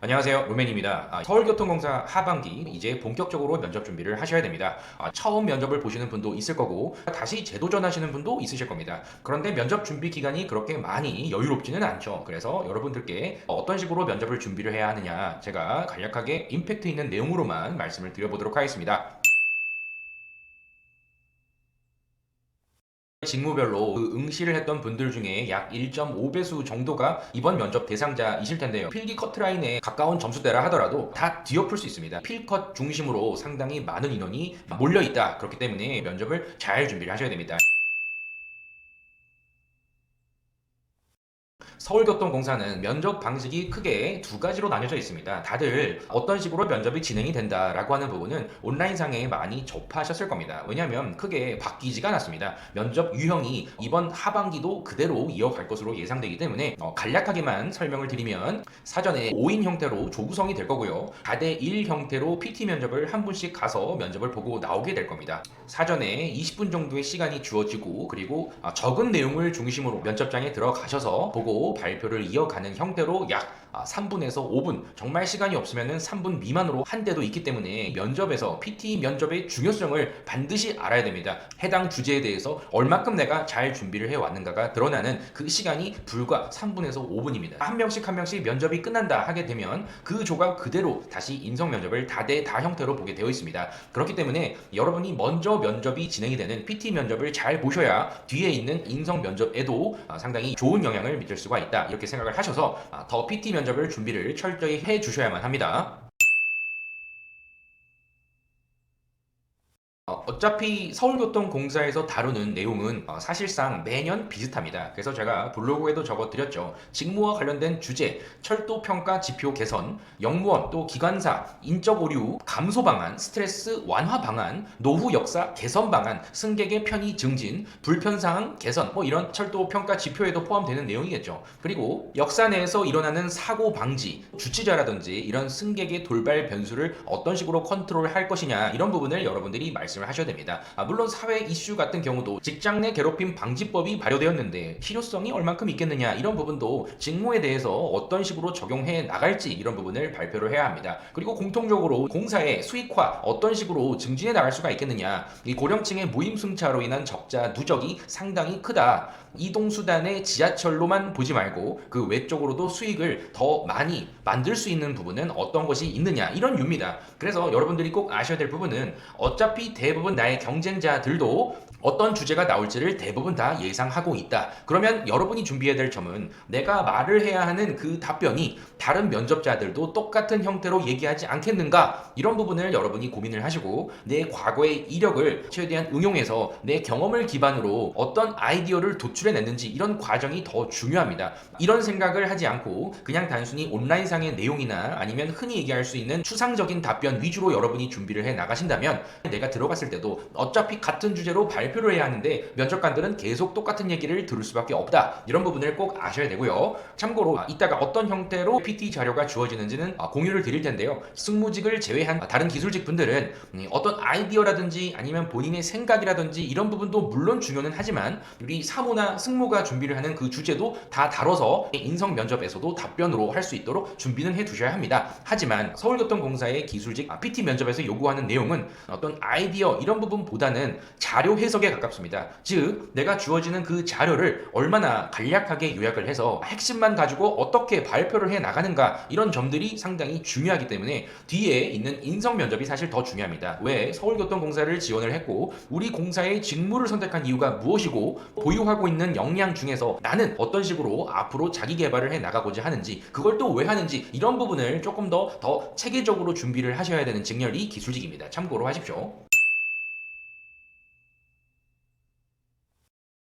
안녕하세요. 로맨입니다. 서울교통공사 하반기 이제 본격적으로 면접 준비를 하셔야 됩니다. 처음 면접을 보시는 분도 있을 거고 다시 재도전하시는 분도 있으실 겁니다. 그런데 면접 준비 기간이 그렇게 많이 여유롭지는 않죠. 그래서 여러분들께 어떤 식으로 면접을 준비를 해야 하느냐 제가 간략하게 임팩트 있는 내용으로만 말씀을 드려보도록 하겠습니다. 직무별로 그 응시를 했던 분들 중에 약 1.5배수 정도가 이번 면접 대상자이실 텐데요. 필기 커트라인에 가까운 점수대라 하더라도 다 뒤엎을 수 있습니다. 필컷 중심으로 상당히 많은 인원이 몰려있다. 그렇기 때문에 면접을 잘 준비를 하셔야 됩니다. 서울교통공사는 면접 방식이 크게 두 가지로 나뉘어져 있습니다. 다들 어떤 식으로 면접이 진행이 된다라고 하는 부분은 온라인상에 많이 접하셨을 겁니다. 왜냐하면 크게 바뀌지가 않았습니다. 면접 유형이 이번 하반기도 그대로 이어갈 것으로 예상되기 때문에 간략하게만 설명을 드리면 사전에 5인 형태로 조구성이 될 거고요. 4대1 형태로 PT 면접을 한 분씩 가서 면접을 보고 나오게 될 겁니다. 사전에 20분 정도의 시간이 주어지고 그리고 적은 내용을 중심으로 면접장에 들어가셔서 보고 발표를 이어가는 형태로 약 3분에서 5분, 정말 시간이 없으면 3분 미만으로 한 때도 있기 때문에 면접에서 PT 면접의 중요성을 반드시 알아야 됩니다. 해당 주제에 대해서 얼마큼 내가 잘 준비를 해왔는가가 드러나는 그 시간이 불과 3분에서 5분입니다. 한 명씩 한 명씩 면접이 끝난다 하게 되면 그 조각 그대로 다시 인성 면접을 다대다 형태로 보게 되어 있습니다. 그렇기 때문에 여러분이 먼저 면접이 진행이 되는 PT 면접을 잘 보셔야 뒤에 있는 인성 면접에도 상당히 좋은 영향을 미칠 수가 있다. 이렇게 생각을 하셔서 더 PT 면접을 준비를 철저히 해 주셔야만 합니다. 어차피 서울교통공사에서 다루는 내용은 사실상 매년 비슷합니다. 그래서 제가 블로그에도 적어드렸죠. 직무와 관련된 주제, 철도평가 지표 개선, 영무원 또 기관사, 인적 오류 감소 방안, 스트레스 완화 방안, 노후 역사 개선 방안, 승객의 편의 증진, 불편사항 개선 이런 철도평가 지표에도 포함되는 내용이겠죠. 그리고 역사 내에서 일어나는 사고 방지, 주치자라든지 이런 승객의 돌발 변수를 어떤 식으로 컨트롤할 것이냐 이런 부분을 여러분들이 말씀을 하셔야 됩니다. 물론 사회 이슈 같은 경우도 직장 내 괴롭힘 방지법이 발효되었는데 실효성이 얼만큼 있겠느냐 이런 부분도 직무에 대해서 어떤 식으로 적용해 나갈지 이런 부분을 발표를 해야 합니다. 그리고 공통적으로 공사의 수익화 어떤 식으로 증진해 나갈 수가 있겠느냐, 이 고령층의 무임승차로 인한 적자 누적이 상당히 크다. 이동수단의 지하철로만 보지 말고 그 외적으로도 수익을 더 많이 만들 수 있는 부분은 어떤 것이 있느냐 이런 유입니다. 그래서 여러분들이 꼭 아셔야 될 부분은 어차피 대부분 나의 경쟁자들도 어떤 주제가 나올지를 대부분 다 예상하고 있다. 그러면 여러분이 준비해야 될 점은 내가 말을 해야 하는 그 답변이 다른 면접자들도 똑같은 형태로 얘기하지 않겠는가? 이런 부분을 여러분이 고민을 하시고 내 과거의 이력을 최대한 응용해서 내 경험을 기반으로 어떤 아이디어를 도출해냈는지 이런 과정이 더 중요합니다. 이런 생각을 하지 않고 그냥 단순히 온라인상의 내용이나 아니면 흔히 얘기할 수 있는 추상적인 답변 위주로 여러분이 준비를 해 나가신다면 내가 들어갔을 때도 어차피 같은 주제로 발표를 해야 하는데 면접관들은 계속 똑같은 얘기를 들을 수밖에 없다. 이런 부분을 꼭 아셔야 되고요. 참고로 이따가 어떤 형태로 PT 자료가 주어지는지는 공유를 드릴 텐데요. 승무직을 제외한 다른 기술직 분들은 어떤 아이디어라든지 아니면 본인의 생각이라든지 이런 부분도 물론 중요는 하지만 우리 사무나 승무가 준비를 하는 그 주제도 다 다뤄서 인성 면접에서도 답변으로 할 수 있도록 준비는 해 두셔야 합니다. 하지만 서울교통공사의 기술직 PT 면접에서 요구하는 내용은 어떤 아이디어 이런 부분보다는 자료 해석에 가깝습니다. 즉 내가 주어지는 그 자료를 얼마나 간략하게 요약을 해서 핵심만 가지고 어떻게 발표를 해 나가는가 이런 점들이 상당히 중요하기 때문에 뒤에 있는 인성 면접이 사실 더 중요합니다. 왜 서울교통공사를 지원을 했고 우리 공사의 직무를 선택한 이유가 무엇이고 보유하고 있는 역량 중에서 나는 어떤 식으로 앞으로 자기 개발을 해 나가고자 하는지 그걸 또 왜 하는지 이런 부분을 조금 더 체계적으로 준비를 하셔야 되는 직렬이 기술직입니다. 참고로 하십시오.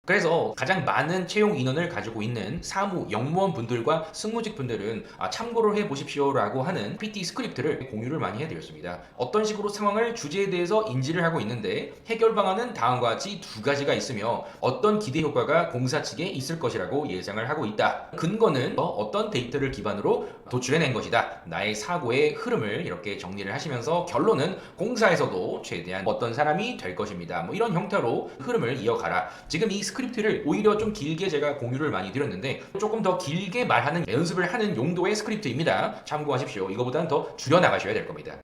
그래서 가장 많은 채용 인원을 가지고 있는 사무, 영무원 분들과 승무직 분들은 참고를 해보십시오라고 하는 PT 스크립트를 공유를 많이 해드렸습니다. 어떤 식으로 상황을 주제에 대해서 인지를 하고 있는데 해결 방안은 다음과 같이 두 가지가 있으며 어떤 기대 효과가 공사 측에 있을 것이라고 예상을 하고 있다. 근거는 어떤 데이터를 기반으로 도출해낸 것이다. 나의 사고의 흐름을 이렇게 정리를 하시면서 결론은 공사에서도 최대한 어떤 사람이 될 것입니다. 이런 형태로 흐름을 이어가라. 지금 이 스크립트를 오히려 좀 길게 제가 공유를 많이 드렸는데 조금 더 길게 말하는 연습을 하는 용도의 스크립트입니다. 참고하십시오. 이거보다는 더 줄여나가셔야 될 겁니다.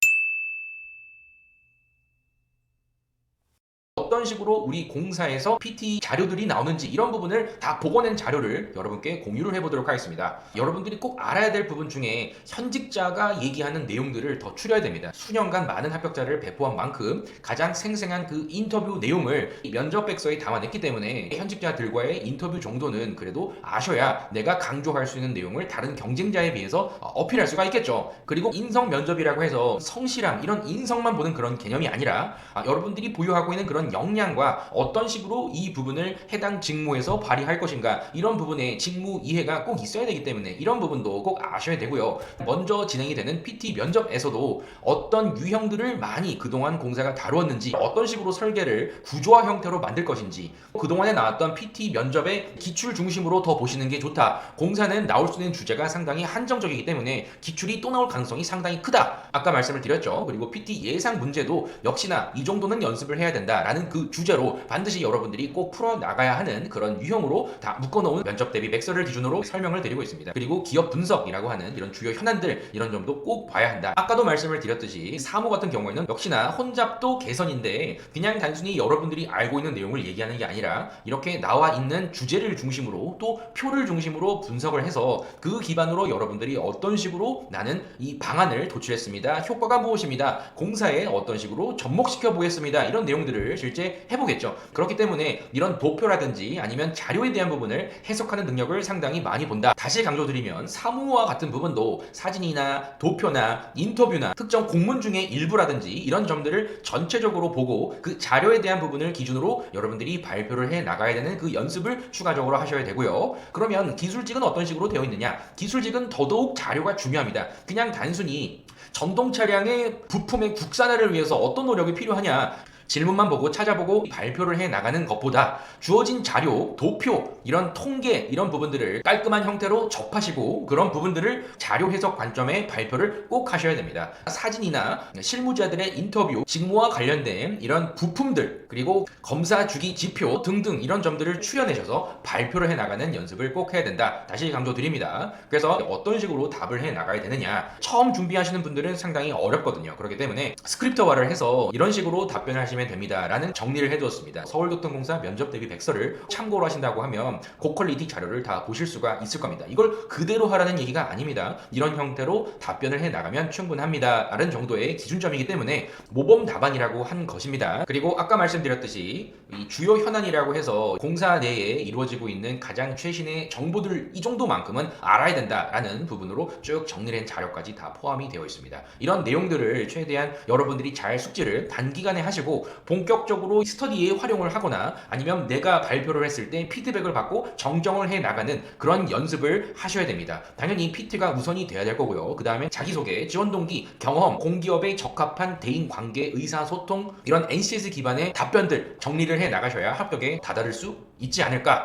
어떤 식으로 우리 공사에서 PT 자료들이 나오는지 이런 부분을 다 복원한 자료를 여러분께 공유를 해보도록 하겠습니다. 여러분들이 꼭 알아야 될 부분 중에 현직자가 얘기하는 내용들을 더 추려야 됩니다. 수년간 많은 합격자를 배포한 만큼 가장 생생한 그 인터뷰 내용을 면접백서에 담아냈기 때문에 현직자들과의 인터뷰 정도는 그래도 아셔야 내가 강조할 수 있는 내용을 다른 경쟁자에 비해서 어필할 수가 있겠죠. 그리고 인성 면접이라고 해서 성실함 이런 인성만 보는 그런 개념이 아니라 여러분들이 보유하고 있는 그런 역량과 어떤 식으로 이 부분을 해당 직무에서 발휘할 것인가 이런 부분에 직무 이해가 꼭 있어야 되기 때문에 이런 부분도 꼭 아셔야 되고요. 먼저 진행이 되는 PT 면접에서도 어떤 유형들을 많이 그동안 공사가 다루었는지 어떤 식으로 설계를 구조화 형태로 만들 것인지 그동안에 나왔던 PT 면접의 기출 중심으로 더 보시는 게 좋다. 공사는 나올 수 있는 주제가 상당히 한정적이기 때문에 기출이 또 나올 가능성이 상당히 크다. 아까 말씀을 드렸죠. 그리고 PT 예상 문제도 역시나 이 정도는 연습을 해야 된다라는 그 주제로 반드시 여러분들이 꼭 풀어나가야 하는 그런 유형으로 다 묶어놓은 면접 대비 맥서를 기준으로 설명을 드리고 있습니다. 그리고 기업 분석이라고 하는 이런 주요 현안들 이런 점도 꼭 봐야 한다. 아까도 말씀을 드렸듯이 사무 같은 경우에는 역시나 혼잡도 개선인데 그냥 단순히 여러분들이 알고 있는 내용을 얘기하는 게 아니라 이렇게 나와 있는 주제를 중심으로 또 표를 중심으로 분석을 해서 그 기반으로 여러분들이 어떤 식으로 나는 이 방안을 도출했습니다. 효과가 무엇입니다. 공사에 어떤 식으로 접목시켜 보겠습니다. 이런 내용들을 실제 해보겠죠. 그렇기 때문에 이런 도표라든지 아니면 자료에 대한 부분을 해석하는 능력을 상당히 많이 본다. 다시 강조드리면 사무와 같은 부분도 사진이나 도표나 인터뷰나 특정 공문 중의 일부라든지 이런 점들을 전체적으로 보고 그 자료에 대한 부분을 기준으로 여러분들이 발표를 해 나가야 되는 그 연습을 추가적으로 하셔야 되고요. 그러면 기술직은 어떤 식으로 되어 있느냐? 기술직은 더더욱 자료가 중요합니다. 그냥 단순히 전동 차량의 부품의 국산화를 위해서 어떤 노력이 필요하냐? 질문만 보고 찾아보고 발표를 해 나가는 것보다 주어진 자료, 도표, 이런 통계 이런 부분들을 깔끔한 형태로 접하시고 그런 부분들을 자료 해석 관점의 발표를 꼭 하셔야 됩니다. 사진이나 실무자들의 인터뷰, 직무와 관련된 이런 부품들 그리고 검사 주기 지표 등등 이런 점들을 추려내셔서 발표를 해 나가는 연습을 꼭 해야 된다. 다시 강조드립니다. 그래서 어떤 식으로 답을 해 나가야 되느냐 처음 준비하시는 분들은 상당히 어렵거든요. 그렇기 때문에 스크립트화를 해서 이런 식으로 답변을 하시면 됩니다 라는 정리를 해두었습니다. 서울교통공사 면접 대비 백서를 참고로 하신다고 하면 고퀄리티 자료를 다 보실 수가 있을 겁니다. 이걸 그대로 하라는 얘기가 아닙니다. 이런 형태로 답변을 해 나가면 충분합니다 라는 정도의 기준점이기 때문에 모범 답안이라고 한 것입니다. 그리고 아까 말씀드렸듯이 이 주요 현안이라고 해서 공사 내에 이루어지고 있는 가장 최신의 정보들 이 정도만큼은 알아야 된다라는 부분으로 쭉 정리된 자료까지 다 포함이 되어 있습니다. 이런 내용들을 최대한 여러분들이 잘 숙지를 단기간에 하시고 본격적으로 스터디에 활용을 하거나 아니면 내가 발표를 했을 때 피드백을 받고 정정을 해 나가는 그런 연습을 하셔야 됩니다. 당연히 PT가 우선이 돼야 될 거고요. 그 다음에 자기소개, 지원 동기, 경험, 공기업에 적합한 대인관계, 의사소통 이런 NCS 기반의 답변들 정리를 해 나가셔야 합격에 다다를 수 있지 않을까.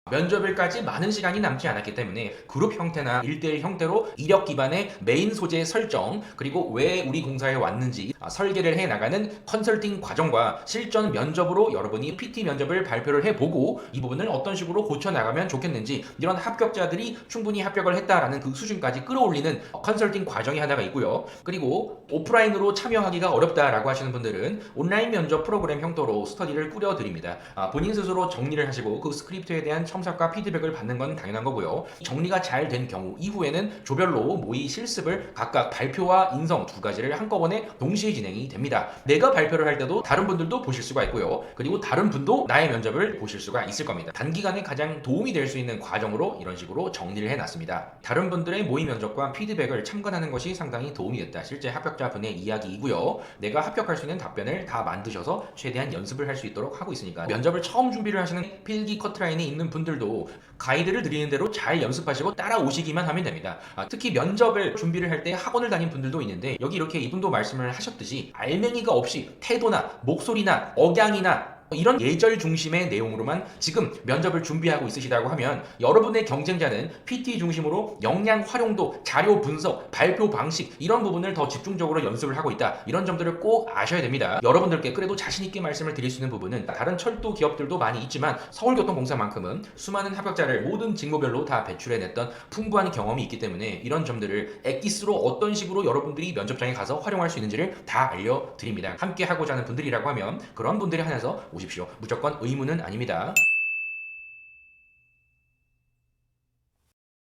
면접일까지 많은 시간이 남지 않았기 때문에 그룹 형태나 1대1 형태로 이력 기반의 메인 소재 설정 그리고 왜 우리 공사에 왔는지 설계를 해 나가는 컨설팅 과정과 실전 면접으로 여러분이 PT 면접을 발표를 해보고 이 부분을 어떤 식으로 고쳐 나가면 좋겠는지 이런 합격자들이 충분히 합격을 했다라는 그 수준까지 끌어올리는 컨설팅 과정이 하나가 있고요. 그리고 오프라인으로 참여하기가 어렵다라고 하시는 분들은 온라인 면접 프로그램 형태로 스터디를 꾸려드립니다. 본인 스스로 정리를 하시고 그 스크립트에 대한 첨삭과 피드백을 받는 건 당연한 거고요. 정리가 잘 된 경우 이후에는 조별로 모의 실습을 각각 발표와 인성 두 가지를 한꺼번에 동시에 진행이 됩니다. 내가 발표를 할 때도 다른 분들도 보실 수가 있고요. 그리고 다른 분도 나의 면접을 보실 수가 있을 겁니다. 단기간에 가장 도움이 될 수 있는 과정으로 이런 식으로 정리를 해놨습니다. 다른 분들의 모의 면접과 피드백을 참관하는 것이 상당히 도움이 됐다. 실제 합격자분의 이야기이고요. 내가 합격할 수 있는 답변을 다 만드셔서 최대한 연습을 할 수 있도록 하고 있으니까 면접을 처음 준비를 하시는 필기 커트라인에 있는 분들도 가이드를 드리는 대로 잘 연습하시고 따라오시기만 하면 됩니다. 특히 면접을 준비를 할 때 학원을 다닌 분들도 있는데 여기 이렇게 이분도 말씀을 하셨듯이 알맹이가 없이 태도나 목소리나 억양이나 이런 예절 중심의 내용으로만 지금 면접을 준비하고 있으시다고 하면 여러분의 경쟁자는 PT 중심으로 역량 활용도, 자료 분석, 발표 방식 이런 부분을 더 집중적으로 연습을 하고 있다. 이런 점들을 꼭 아셔야 됩니다. 여러분들께 그래도 자신 있게 말씀을 드릴 수 있는 부분은 다른 철도 기업들도 많이 있지만 서울교통공사만큼은 수많은 합격자를 모든 직무별로 다 배출해냈던 풍부한 경험이 있기 때문에 이런 점들을 엑기스로 어떤 식으로 여러분들이 면접장에 가서 활용할 수 있는지를 다 알려드립니다. 함께 하고자 하는 분들이라고 하면 그런 분들이 한해서 오십시오. 무조건 의무는 아닙니다.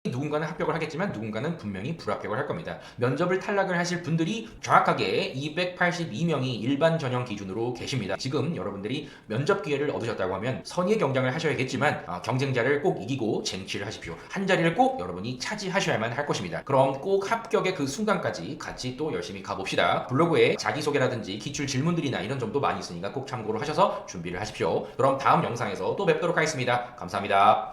누군가는 합격을 하겠지만 누군가는 분명히 불합격을 할 겁니다. 면접을 탈락을 하실 분들이 정확하게 282명이 일반 전형 기준으로 계십니다. 지금 여러분들이 면접 기회를 얻으셨다고 하면 선의의 경쟁을 하셔야겠지만 경쟁자를 꼭 이기고 쟁취를 하십시오. 한 자리를 꼭 여러분이 차지하셔야만 할 것입니다. 그럼 꼭 합격의 그 순간까지 같이 또 열심히 가봅시다. 블로그에 자기소개라든지 기출 질문들이나 이런 점도 많이 있으니까 꼭 참고로 하셔서 준비를 하십시오. 그럼 다음 영상에서 또 뵙도록 하겠습니다. 감사합니다.